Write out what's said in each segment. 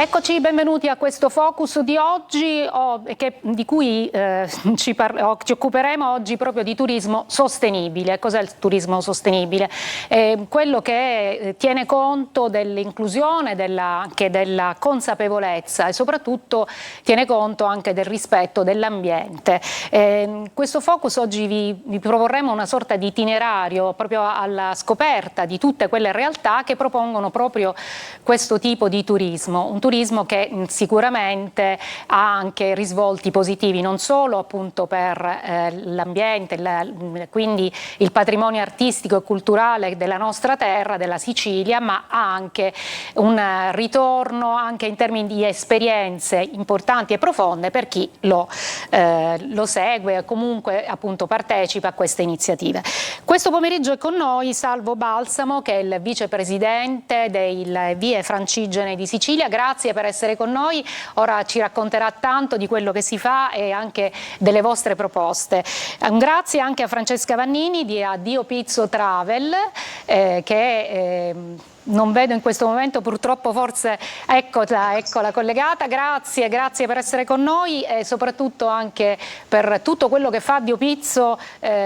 Eccoci, benvenuti a questo focus di oggi, di cui ci occuperemo oggi proprio di turismo sostenibile. Cos'è il turismo sostenibile? Quello che tiene conto dell'inclusione, anche della consapevolezza e soprattutto tiene conto anche del rispetto dell'ambiente. Questo focus oggi vi proporremo una sorta di itinerario proprio alla scoperta di tutte quelle realtà che propongono proprio questo tipo di turismo. Un turismo che sicuramente ha anche risvolti positivi, non solo appunto per l'ambiente, quindi il patrimonio artistico e culturale della nostra terra, della Sicilia, ma ha anche un ritorno anche in termini di esperienze importanti e profonde per chi lo segue e comunque appunto partecipa a queste iniziative. Questo pomeriggio è con noi Salvo Balsamo, che è il vicepresidente delle Vie Francigene di Sicilia. Grazie per essere con noi, ora ci racconterà tanto di quello che si fa e anche delle vostre proposte. Un grazie anche a Francesca Vannini di Addio Pizzo Travel, che non vedo in questo momento, purtroppo, forse eccola collegata. Grazie per essere con noi e soprattutto anche per tutto quello che fa Dio Pizzo,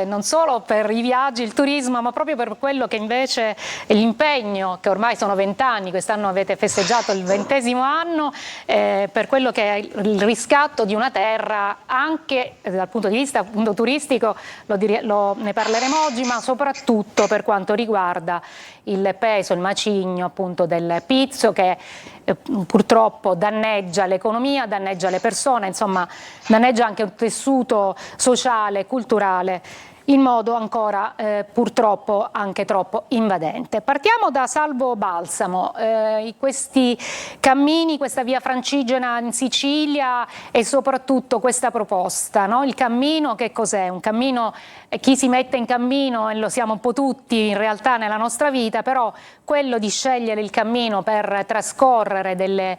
non solo per i viaggi, il turismo, ma proprio per quello che invece è l'impegno, che ormai sono 20 anni, quest'anno avete festeggiato il 20° anno, per quello che è il riscatto di una terra, anche dal punto di vista appunto turistico, ne parleremo oggi, ma soprattutto per quanto riguarda il peso, il macigno appunto del pizzo, che purtroppo danneggia l'economia, danneggia le persone, insomma danneggia anche un tessuto sociale e culturale in modo ancora purtroppo anche troppo invadente. Partiamo da Salvo Balsamo, questi cammini, questa via Francigena in Sicilia e soprattutto questa proposta, no? Il cammino che cos'è? Un cammino, chi si mette in cammino, e lo siamo un po' tutti in realtà nella nostra vita, però quello di scegliere il cammino per trascorrere delle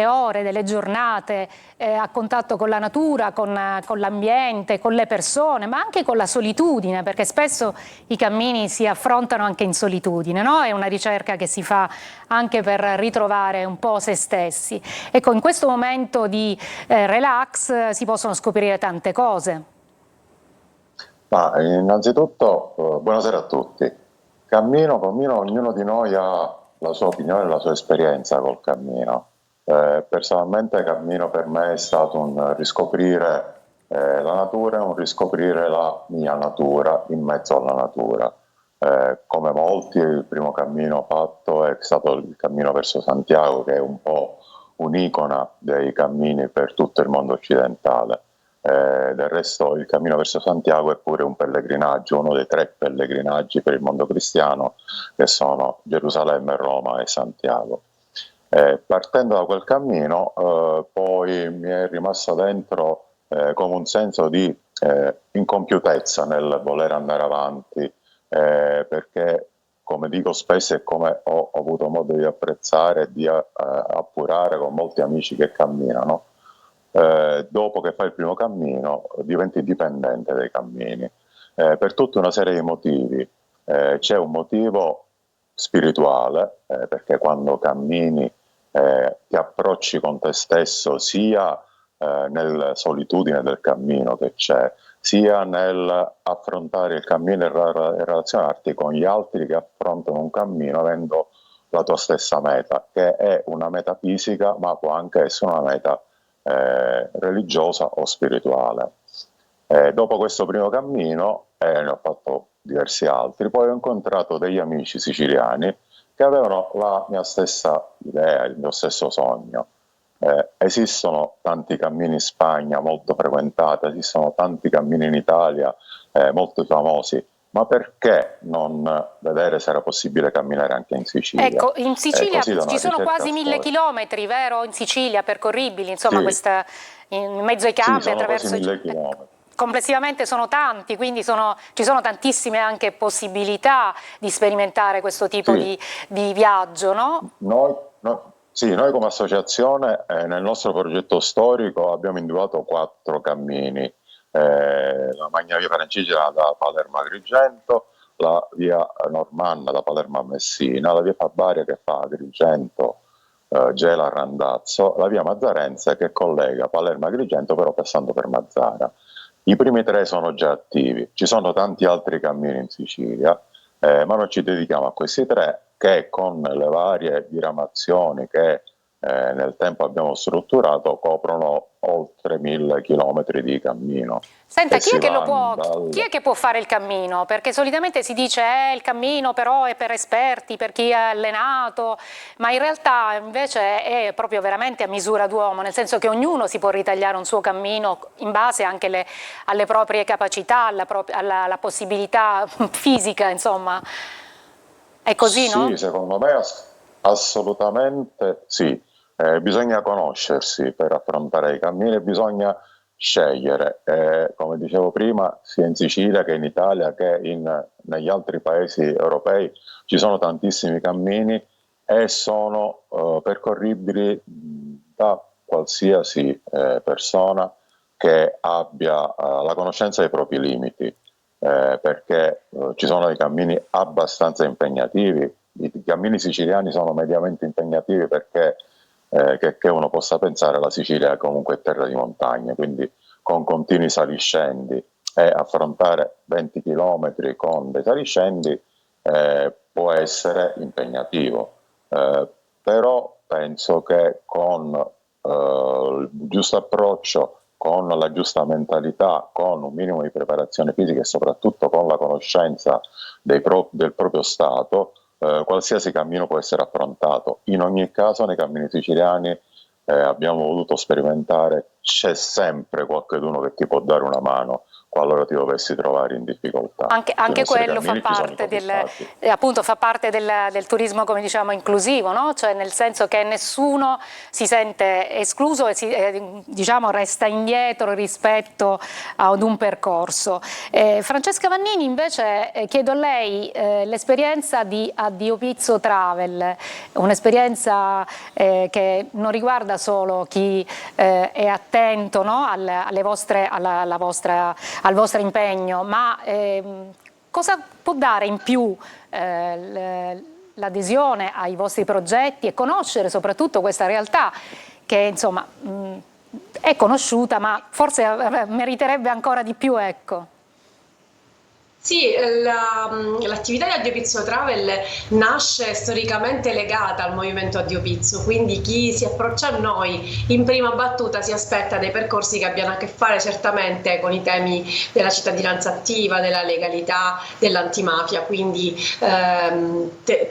ore, delle giornate a contatto con la natura, con l'ambiente, con le persone, ma anche con la solitudine, perché spesso i cammini si affrontano anche in solitudine, no? È una ricerca che si fa anche per ritrovare un po' se stessi. Ecco, in questo momento di relax si possono scoprire tante cose. Ma innanzitutto, buonasera a tutti. Cammino, ognuno di noi ha la sua opinione e la sua esperienza col cammino. Personalmente cammino per me è stato un riscoprire la natura, un riscoprire la mia natura in mezzo alla natura. Come molti, il primo cammino fatto è stato il cammino verso Santiago, che è un po' un'icona dei cammini per tutto il mondo occidentale. Del resto il cammino verso Santiago è pure un pellegrinaggio, uno dei 3 pellegrinaggi per il mondo cristiano, che sono Gerusalemme, Roma e Santiago. Partendo da quel cammino poi mi è rimasto dentro come un senso di incompiutezza nel voler andare avanti, perché, come dico spesso e come ho avuto modo di apprezzare e di appurare con molti amici che camminano, dopo che fai il primo cammino diventi dipendente dai cammini, per tutta una serie di motivi. C'è un motivo spirituale, perché quando cammini ti approcci con te stesso sia nella solitudine del cammino che c'è, sia nel affrontare il cammino e relazionarti con gli altri che affrontano un cammino avendo la tua stessa meta, che è una meta fisica ma può anche essere una meta religiosa o spirituale. Dopo questo primo cammino, ne ho fatto diversi altri, poi ho incontrato degli amici siciliani che avevano la mia stessa idea, il mio stesso sogno. Esistono tanti cammini in Spagna molto frequentati, esistono tanti cammini in Italia molto famosi, ma perché non vedere se era possibile camminare anche in Sicilia? Ecco, in Sicilia ci sono quasi 1000 chilometri, vero? In Sicilia, percorribili, insomma, sì, questa, in mezzo ai campi, sì, sono attraverso quasi 1000 chilometri. Complessivamente sono tanti, quindi ci sono tantissime anche possibilità di sperimentare questo tipo Sì. di viaggio, no? Noi come associazione nel nostro progetto storico abbiamo individuato 4 cammini, la Magna Via Francigena da Palermo a Agrigento, la via Normanna da Palermo a Messina, la via Fabaria che fa Agrigento Gela-Randazzo, la via Mazzarense che collega Palermo e Agrigento però passando per Mazzara. I primi 3 sono già attivi, ci sono tanti altri cammini in Sicilia, ma noi ci dedichiamo a questi 3 che con le varie diramazioni che nel tempo abbiamo strutturato coprono oltre 1000 chilometri di cammino. Senta, E si va chi è che può fare il cammino? Perché solitamente si dice il cammino però è per esperti, per chi è allenato, ma in realtà invece è proprio veramente a misura d'uomo, nel senso che ognuno si può ritagliare un suo cammino in base anche alle proprie capacità, alla possibilità fisica, insomma. È così, no? Sì, secondo me assolutamente sì. Bisogna conoscersi per affrontare i cammini e bisogna scegliere. Come dicevo prima, sia in Sicilia che in Italia che negli altri paesi europei ci sono tantissimi cammini e sono percorribili da qualsiasi persona che abbia la conoscenza dei propri limiti. Perché ci sono dei cammini abbastanza impegnativi. I cammini siciliani sono mediamente impegnativi perché che uno possa pensare la Sicilia è comunque terra di montagne, quindi con continui saliscendi e affrontare 20 km con dei saliscendi può essere impegnativo. Però penso che con il giusto approccio, con la giusta mentalità, con un minimo di preparazione fisica e soprattutto con la conoscenza del proprio stato, qualsiasi cammino può essere affrontato. In ogni caso nei cammini siciliani abbiamo voluto sperimentare, c'è sempre qualcuno che ti può dare una mano qualora ti dovessi trovare in difficoltà. Anche quello fa parte, appunto, fa parte del turismo, come diciamo, inclusivo, no? Cioè nel senso che nessuno si sente escluso e diciamo, resta indietro rispetto ad un percorso. Francesca Vannini, invece, chiedo a lei l'esperienza di Addio Pizzo Travel, un'esperienza che non riguarda solo chi è attento, no? Al vostro impegno, ma cosa può dare in più l'adesione ai vostri progetti e conoscere soprattutto questa realtà che insomma è conosciuta ma forse meriterebbe ancora di più, ecco. Sì, l'attività di Addio Pizzo Travel nasce storicamente legata al movimento Addio Pizzo, quindi chi si approccia a noi in prima battuta si aspetta dei percorsi che abbiano a che fare certamente con i temi della cittadinanza attiva, della legalità, dell'antimafia, quindi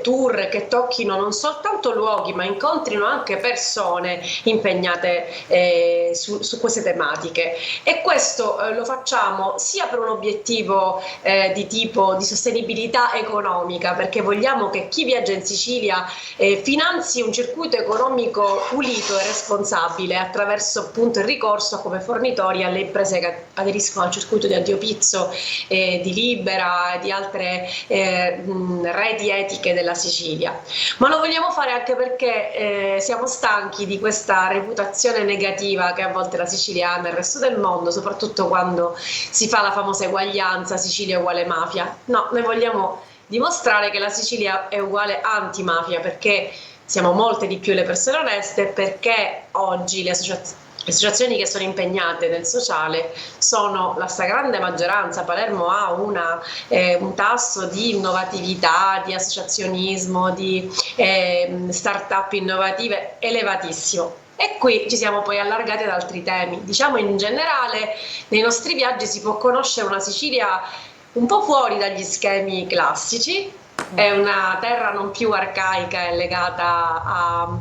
tour che tocchino non soltanto luoghi ma incontrino anche persone impegnate su queste tematiche, e questo lo facciamo sia per un obiettivo di tipo di sostenibilità economica, perché vogliamo che chi viaggia in Sicilia finanzi un circuito economico pulito e responsabile attraverso appunto il ricorso come fornitori alle imprese che aderiscono al circuito di Addio Pizzo, di Libera e di altre reti etiche della Sicilia. Ma lo vogliamo fare anche perché siamo stanchi di questa reputazione negativa che a volte la Sicilia ha nel resto del mondo, soprattutto quando si fa la famosa eguaglianza Sicilia uguale mafia. No, noi vogliamo dimostrare che la Sicilia è uguale antimafia, perché siamo molte di più le persone oneste, perché oggi le associazioni che sono impegnate nel sociale sono la stragrande maggioranza. Palermo ha un tasso di innovatività, di associazionismo, di start-up innovative elevatissimo. E qui ci siamo poi allargati ad altri temi. Diciamo in generale, nei nostri viaggi si può conoscere una Sicilia un po' fuori dagli schemi classici, è una terra non più arcaica e legata a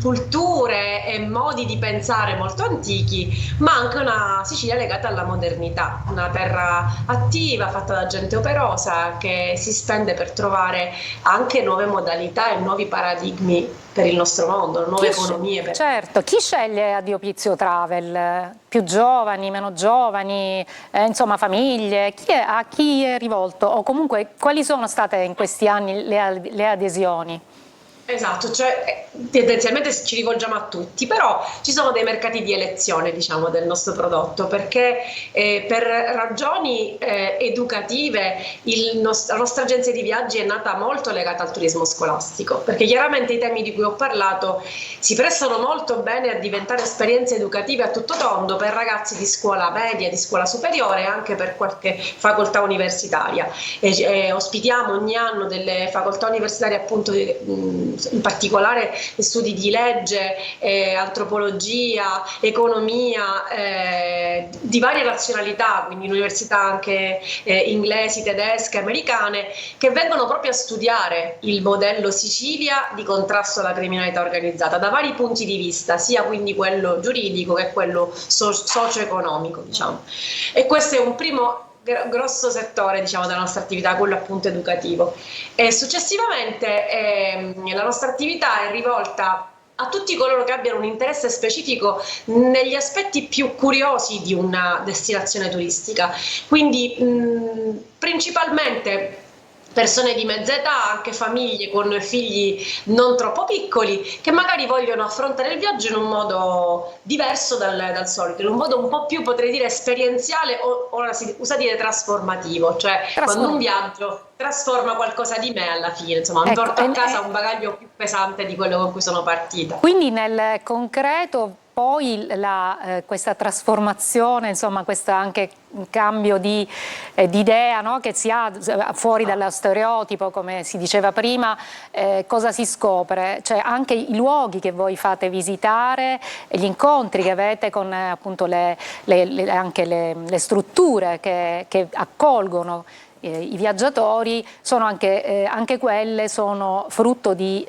culture e modi di pensare molto antichi, ma anche una Sicilia legata alla modernità, una terra attiva, fatta da gente operosa che si spende per trovare anche nuove modalità e nuovi paradigmi per il nostro mondo, nuove economie. Certo, chi sceglie Addio Pizzo Travel? Più giovani, meno giovani, insomma famiglie? A chi è rivolto? O comunque quali sono state in questi anni le adesioni? Esatto, cioè tendenzialmente ci rivolgiamo a tutti, però ci sono dei mercati di elezione, diciamo, del nostro prodotto, perché per ragioni educative la nostra agenzia di viaggi è nata molto legata al turismo scolastico, perché chiaramente i temi di cui ho parlato si prestano molto bene a diventare esperienze educative a tutto tondo per ragazzi di scuola media, di scuola superiore e anche per qualche facoltà universitaria. Ospitiamo ogni anno delle facoltà universitarie, appunto, in particolare studi di legge, antropologia, economia, di varie nazionalità, quindi università anche inglesi, tedesche, americane, che vengono proprio a studiare il modello Sicilia di contrasto alla criminalità organizzata da vari punti di vista, sia quindi quello giuridico che quello socio-economico, diciamo. E questo è un primo grosso settore, diciamo, della nostra attività, quello appunto educativo. E successivamente la nostra attività è rivolta a tutti coloro che abbiano un interesse specifico negli aspetti più curiosi di una destinazione turistica, quindi principalmente persone di mezza età, anche famiglie con figli non troppo piccoli, che magari vogliono affrontare il viaggio in un modo diverso dal solito, in un modo un po' più, potrei dire, esperienziale o ora si usa dire trasformativo, cioè quando un viaggio trasforma qualcosa di me alla fine, insomma, mi porto a casa un bagaglio più pesante di quello con cui sono partita. Quindi nel concreto poi questa trasformazione, insomma, questo anche cambio di idea, no? Che si ha fuori dallo stereotipo, come si diceva prima, cosa si scopre? Cioè anche i luoghi che voi fate visitare, gli incontri che avete con appunto anche le strutture che accolgono i viaggiatori, sono anche quelle sono frutto di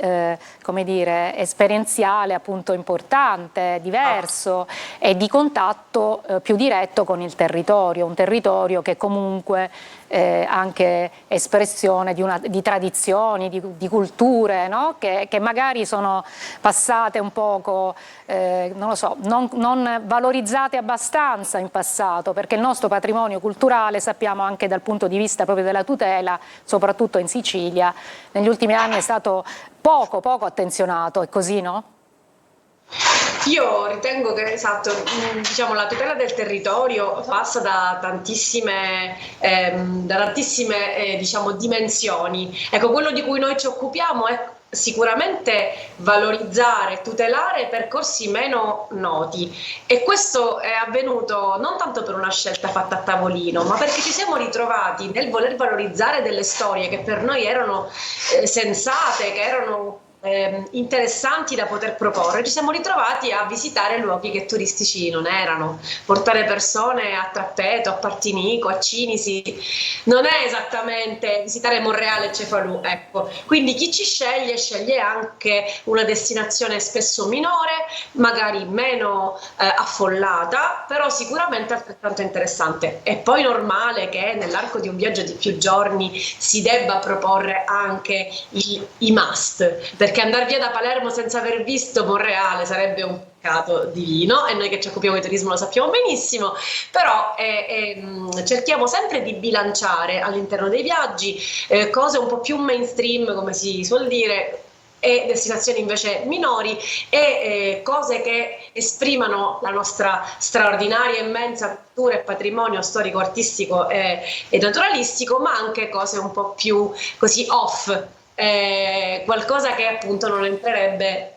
come dire, esperienziale appunto importante, diverso e di contatto più diretto con il territorio, un territorio che comunque anche espressione di tradizioni, di culture, no? che magari sono passate un poco, non lo so, non valorizzate abbastanza in passato, perché il nostro patrimonio culturale, sappiamo anche dal punto di vista proprio della tutela, soprattutto in Sicilia, negli ultimi anni è stato poco attenzionato, è così, no? Io ritengo che, esatto, diciamo, la tutela del territorio passa da tantissime diciamo, dimensioni. Ecco, quello di cui noi ci occupiamo è sicuramente valorizzare, tutelare percorsi meno noti, e questo è avvenuto non tanto per una scelta fatta a tavolino, ma perché ci siamo ritrovati nel voler valorizzare delle storie che per noi erano sensate, che erano interessanti da poter proporre. Ci siamo ritrovati a visitare luoghi che turistici non erano, portare persone a Trappeto, a Partinico, a Cinisi, non è esattamente visitare Monreale e Cefalù, ecco. Quindi chi ci sceglie anche una destinazione spesso minore, magari meno affollata, però sicuramente altrettanto interessante. È poi normale che nell'arco di un viaggio di più giorni si debba proporre anche i must, perché andare via da Palermo senza aver visto Monreale sarebbe un peccato divino, e noi che ci occupiamo di turismo lo sappiamo benissimo, però cerchiamo sempre di bilanciare all'interno dei viaggi cose un po' più mainstream, come si suol dire, e destinazioni invece minori, e cose che esprimano la nostra straordinaria, immensa cultura e patrimonio storico, artistico e naturalistico, ma anche cose un po' più così off, qualcosa che appunto non entrerebbe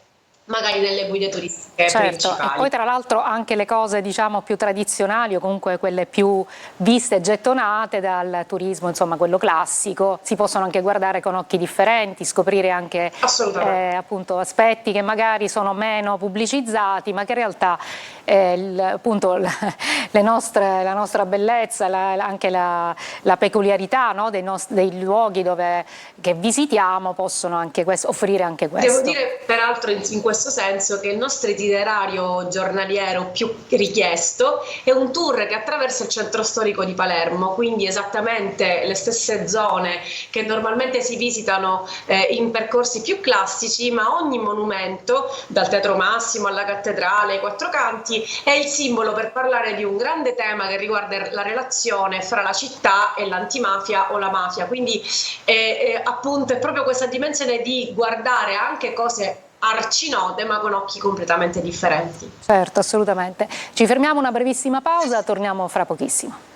magari nelle guide turistiche principali. E poi tra l'altro anche le cose, diciamo, più tradizionali, o comunque quelle più viste e gettonate dal turismo, insomma quello classico, si possono anche guardare con occhi differenti, scoprire anche appunto aspetti che magari sono meno pubblicizzati, ma che in realtà appunto la nostra bellezza, anche la peculiarità, no, dei luoghi che visitiamo possono anche offrire anche questo. Devo dire peraltro in questo questo senso che il nostro itinerario giornaliero più richiesto è un tour che attraversa il centro storico di Palermo, quindi esattamente le stesse zone che normalmente si visitano in percorsi più classici, ma ogni monumento, dal Teatro Massimo alla cattedrale, ai Quattro Canti, è il simbolo per parlare di un grande tema che riguarda la relazione fra la città e l'antimafia o la mafia. Quindi appunto è proprio questa dimensione di guardare anche cose arcinote ma con occhi completamente differenti. Certo, assolutamente. Ci fermiamo una brevissima pausa, torniamo fra pochissimo.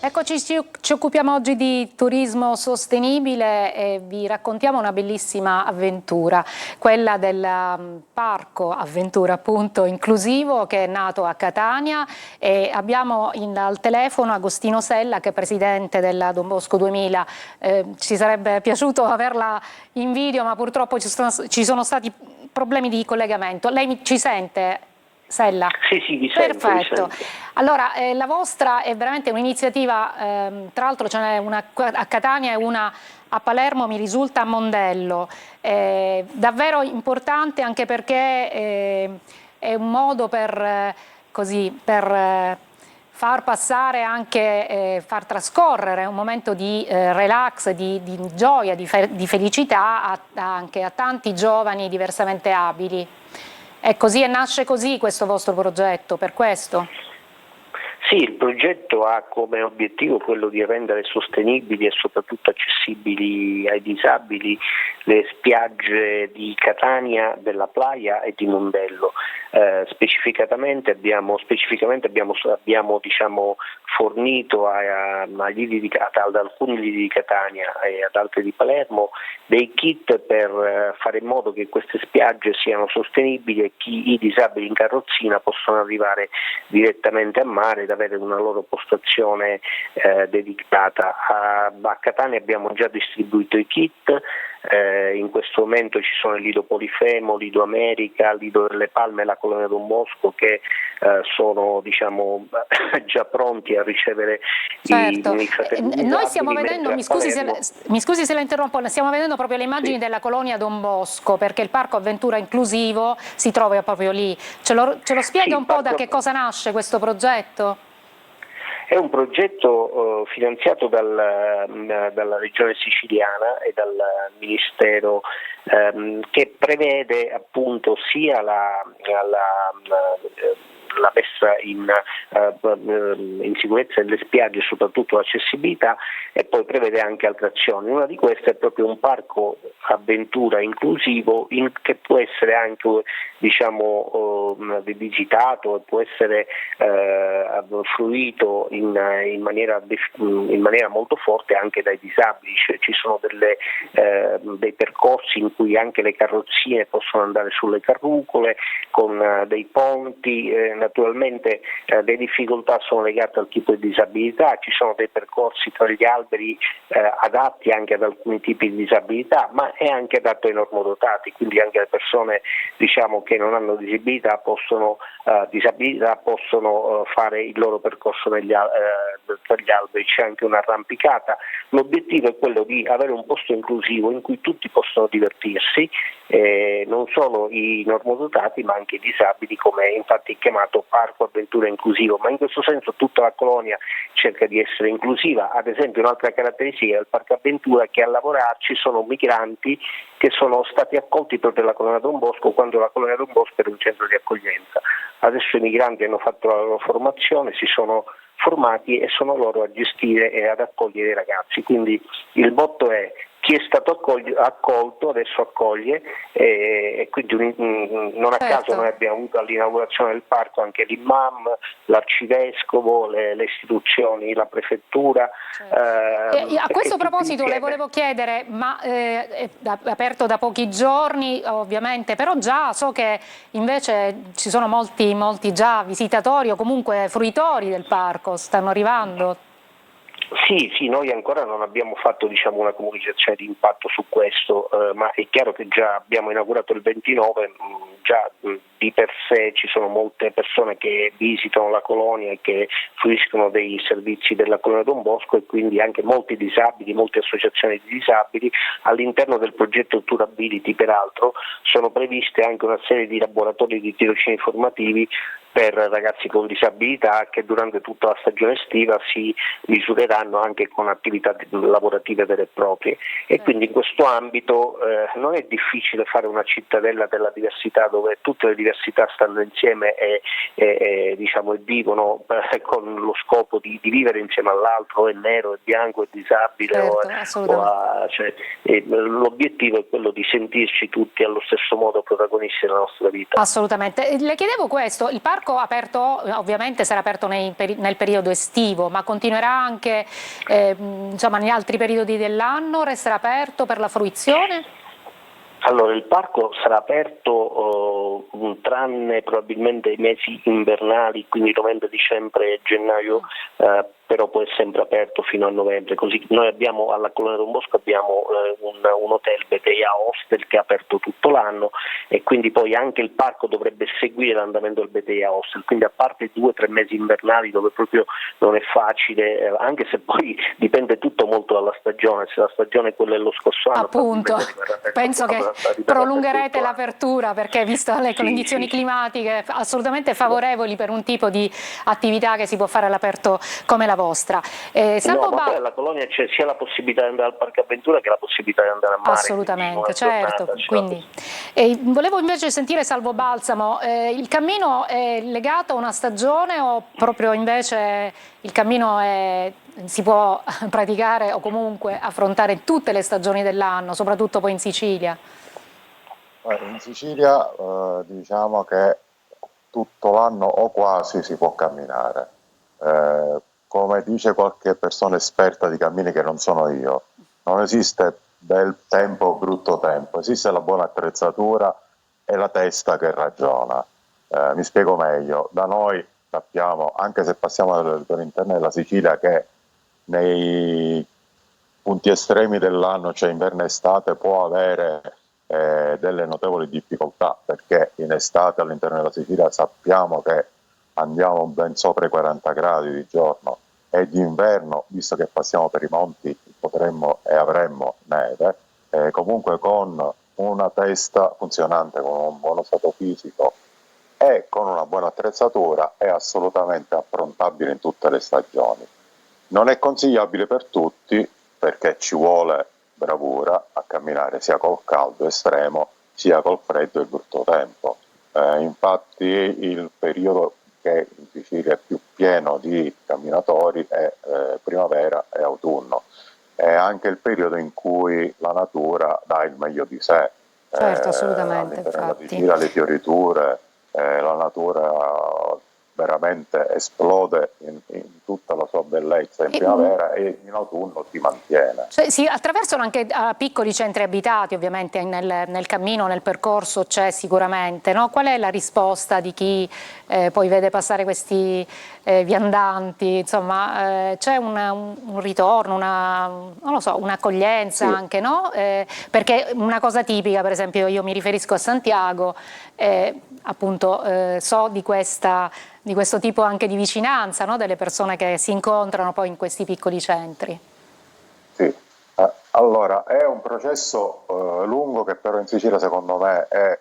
Eccoci, ci occupiamo oggi di turismo sostenibile e vi raccontiamo una bellissima avventura, quella del parco avventura appunto inclusivo che è nato a Catania, e abbiamo al telefono Agostino Sella, che è presidente della Don Bosco 2000. Ci sarebbe piaciuto averla in video, ma purtroppo ci sono stati problemi di collegamento. Lei ci sente? Sella? Sì, vi sento. Perfetto. Vi sento. Allora, la vostra è veramente un'iniziativa, tra l'altro ce n'è una a Catania e una a Palermo, mi risulta a Mondello, davvero importante, anche perché è un modo per far passare anche, far trascorrere un momento di relax, di gioia, di felicità anche a tanti giovani diversamente abili. È così e nasce così questo vostro progetto, per questo? Sì, il progetto ha come obiettivo quello di rendere sostenibili e soprattutto accessibili ai disabili le spiagge di Catania, della Playa e di Mondello. Specificamente abbiamo fornito ad alcuni lidi di Catania e ad altri di Palermo dei kit per fare in modo che queste spiagge siano sostenibili e i disabili in carrozzina possano arrivare direttamente a mare ed avere una loro postazione dedicata. A Catania abbiamo già distribuito i kit. In questo momento ci sono il Lido Polifemo, Lido America, Lido delle Palme e la Colonia Don Bosco che sono già pronti a ricevere certo. i fratelli. Noi stiamo vedendo, mi scusi se la interrompo, stiamo vedendo proprio le immagini della Colonia Don Bosco, perché il parco avventura inclusivo si trova proprio lì. Ce lo spiega un po' da che cosa nasce questo progetto? È un progetto finanziato dalla Regione Siciliana e dal Ministero che prevede appunto sia la messa in sicurezza delle spiagge, soprattutto l'accessibilità, e poi prevede anche altre azioni. Una di queste è proprio un parco avventura inclusivo che può essere anche visitato e può essere fruito in maniera molto forte anche dai disabili. Cioè, ci sono dei percorsi in cui anche le carrozzine possono andare sulle carrucole con dei ponti. Naturalmente le difficoltà sono legate al tipo di disabilità, ci sono dei percorsi tra gli alberi adatti anche ad alcuni tipi di disabilità, ma è anche adatto ai normodotati, quindi anche le persone che non hanno disabilità possono fare il loro percorso tra gli alberi. C'è anche un'arrampicata. L'obiettivo è quello di avere un posto inclusivo in cui tutti possono divertirsi, non solo i normodotati ma anche i disabili, come infatti è chiamato Parco Avventura Inclusivo, ma in questo senso tutta la colonia cerca di essere inclusiva. Ad esempio, un'altra caratteristica del Parco Avventura è che a lavorarci sono migranti che sono stati accolti proprio dalla Colonia Don Bosco, quando la Colonia Don Bosco era un centro di accoglienza. Adesso i migranti hanno fatto la loro formazione, si sono formati e sono loro a gestire e ad accogliere i ragazzi. Quindi il motto è: chi è stato accolto adesso accoglie, e quindi non a caso noi abbiamo avuto all'inaugurazione del parco anche l'imam, l'arcivescovo, le istituzioni, la prefettura. A questo proposito le volevo chiedere, ma è aperto da pochi giorni ovviamente, però già so che invece ci sono molti già visitatori o comunque fruitori del parco, stanno arrivando. Sì, noi ancora non abbiamo fatto una comunicazione di impatto su questo, ma è chiaro che già abbiamo inaugurato il 29, già di per sé ci sono molte persone che visitano la colonia e che fruiscono dei servizi della colonia Don Bosco, e quindi anche molti disabili, molte associazioni di disabili. All'interno del progetto Tourability, peraltro, sono previste anche una serie di laboratori di tirocini formativi per ragazzi con disabilità, che durante tutta la stagione estiva si misureranno anche con attività lavorative vere e proprie, e quindi in questo ambito non è difficile fare una cittadella della diversità, dove tutte le diversità stanno insieme e vivono con lo scopo di vivere insieme all'altro, è nero, è bianco, è disabile, l'obiettivo è quello di sentirci tutti allo stesso modo protagonisti della nostra vita. Assolutamente. Le chiedevo questo, il parco aperto ovviamente sarà aperto nel periodo estivo, ma continuerà anche negli altri periodi dell'anno? Resterà aperto per la fruizione? Allora, il parco sarà aperto tranne probabilmente i mesi invernali, quindi novembre, dicembre e gennaio, però poi è sempre aperto fino a novembre. Così noi abbiamo alla Colonia Don Bosco abbiamo un hotel Betea Hostel che è aperto tutto l'anno, e quindi poi anche il parco dovrebbe seguire l'andamento del Betea Hostel, quindi a parte i 2 o 3 mesi invernali dove proprio non è facile, anche se poi dipende tutto molto dalla stagione. Se la stagione è quella dello scorso anno, appunto, penso che prolungherete l'apertura, perché visto le condizioni climatiche assolutamente favorevoli per un tipo di attività che si può fare all'aperto come la vostra. Ma poi alla colonia c'è sia la possibilità di andare al Parco Avventura che la possibilità di andare a mare. Assolutamente, certo. Quindi, volevo invece sentire Salvo Balsamo, il cammino è legato a una stagione o proprio invece il cammino si può praticare o comunque affrontare tutte le stagioni dell'anno, soprattutto poi in Sicilia? In Sicilia diciamo che tutto l'anno o quasi si può camminare. Come dice qualche persona esperta di cammini che non sono io, non esiste bel tempo o brutto tempo, esiste la buona attrezzatura e la testa che ragiona. Mi spiego meglio: da noi sappiamo, anche se passiamo dalle regioni interne della Sicilia, che nei punti estremi dell'anno, cioè inverno e estate, può avere delle notevoli difficoltà, perché in estate all'interno della Sicilia sappiamo che andiamo ben sopra i 40 gradi di giorno, e d'inverno, visto che passiamo per i monti, potremmo e avremmo neve. Comunque con una testa funzionante, con un buono stato fisico e con una buona attrezzatura è assolutamente affrontabile in tutte le stagioni. Non è consigliabile per tutti, perché ci vuole bravura a camminare sia col caldo estremo sia col freddo e brutto tempo. Infatti il periodo che in Sicilia è più pieno di camminatori è primavera e autunno. È anche il periodo in cui la natura dà il meglio di sé. Certo, assolutamente. All'interno della Sicilia le fioriture, la natura veramente esplode in tutta la sua bellezza in primavera, e in autunno si mantiene. Cioè, si attraversano anche piccoli centri abitati, ovviamente nel cammino, nel percorso c'è sicuramente, no? Qual è la risposta di chi poi vede passare questi viandanti? Insomma, c'è un ritorno, non lo so, un'accoglienza anche, no? Perché una cosa tipica, per esempio, io mi riferisco a Santiago, appunto so di questo tipo anche di vicinanza, no? Delle persone che si incontrano poi in questi piccoli centri. Sì, allora è un processo lungo, che però in Sicilia secondo me è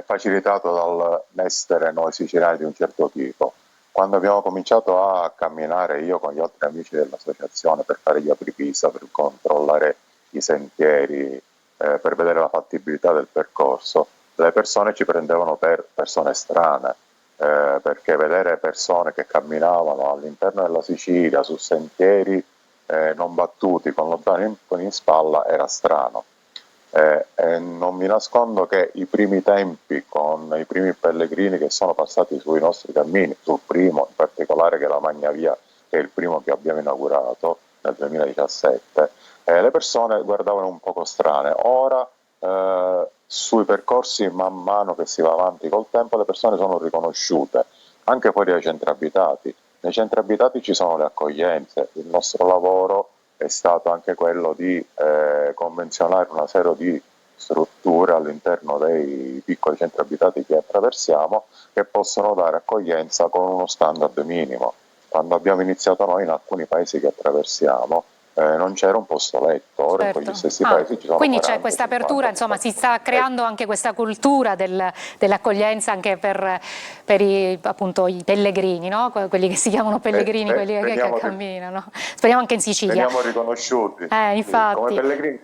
facilitato dall'essere noi siciliani di un certo tipo. Quando abbiamo cominciato a camminare io con gli altri amici dell'associazione per fare gli apripista, per controllare i sentieri, per vedere la fattibilità del percorso, le persone ci prendevano per persone strane, perché vedere persone che camminavano all'interno della Sicilia su sentieri non battuti con lo zaino in spalla era strano. Non mi nascondo che i primi tempi, con i primi pellegrini che sono passati sui nostri cammini, sul primo in particolare, che è la Magna Via, che è il primo che abbiamo inaugurato nel 2017, le persone guardavano un poco strane. Ora sui percorsi, man mano che si va avanti col tempo, le persone sono riconosciute anche fuori dai centri abitati. Nei centri abitati ci sono le accoglienze. Il nostro lavoro è stato anche quello di convenzionare una serie di strutture strutture all'interno dei piccoli centri abitati che attraversiamo, che possono dare accoglienza con uno standard minimo. Quando abbiamo iniziato noi in alcuni paesi che attraversiamo non c'era un posto letto, ora in quegli stessi paesi ci sono. Quindi 40, c'è questa apertura, 50, insomma si sta creando anche questa cultura dell'accoglienza anche per appunto i pellegrini, no? Quelli che si chiamano pellegrini, quelli che camminano. Speriamo anche in Sicilia. Veniamo riconosciuti. Infatti. Come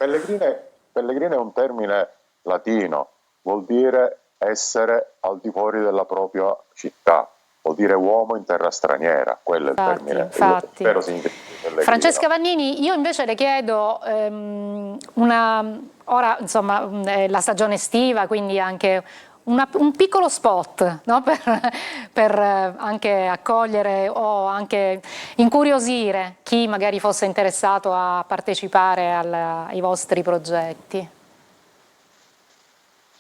pellegrino è un termine latino, vuol dire essere al di fuori della propria città. Vuol dire uomo in terra straniera, quello è il termine. Infatti. Spero significhi pellegrino. Francesca Vannini, io invece le chiedo ora insomma è la stagione estiva, quindi anche un piccolo spot, no? per anche accogliere o anche incuriosire chi magari fosse interessato a partecipare ai vostri progetti.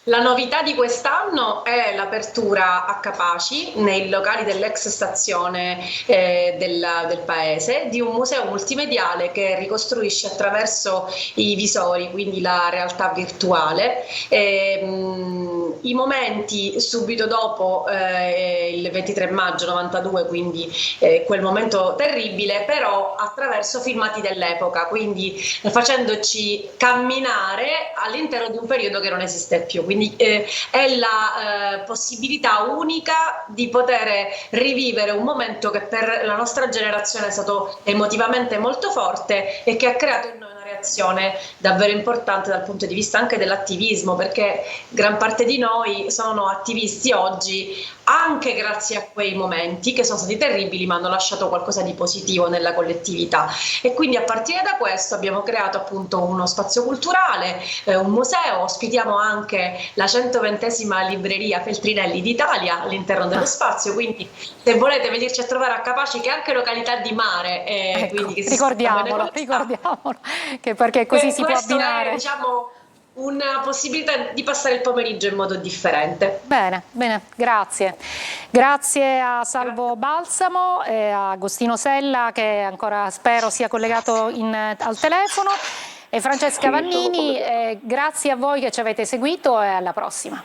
La novità di quest'anno è l'apertura a Capaci, nei locali dell'ex stazione del paese, di un museo multimediale che ricostruisce attraverso i visori, quindi la realtà virtuale, i momenti subito dopo il 23 maggio 92, quindi quel momento terribile, però attraverso filmati dell'epoca, quindi facendoci camminare all'interno di un periodo che non esiste più. Quindi è la possibilità unica di poter rivivere un momento che per la nostra generazione è stato emotivamente molto forte e che ha creato in noi una reazione davvero importante dal punto di vista anche dell'attivismo, perché gran parte di noi sono attivisti oggi anche grazie a quei momenti che sono stati terribili ma hanno lasciato qualcosa di positivo nella collettività, e quindi a partire da questo abbiamo creato appunto uno spazio culturale, un museo, ospitiamo anche la 120ª libreria Feltrinelli d'Italia all'interno dello spazio, quindi se volete venirci a trovare a Capaci, che è anche località di mare, Ecco, quindi che ricordiamolo, che perché così si può abbinare. È, diciamo, una possibilità di passare il pomeriggio in modo differente. Bene, grazie. Grazie a Salvo Balsamo e a Agostino Sella, che ancora spero sia collegato al telefono, e Francesca Vannini. Grazie a voi che ci avete seguito e alla prossima.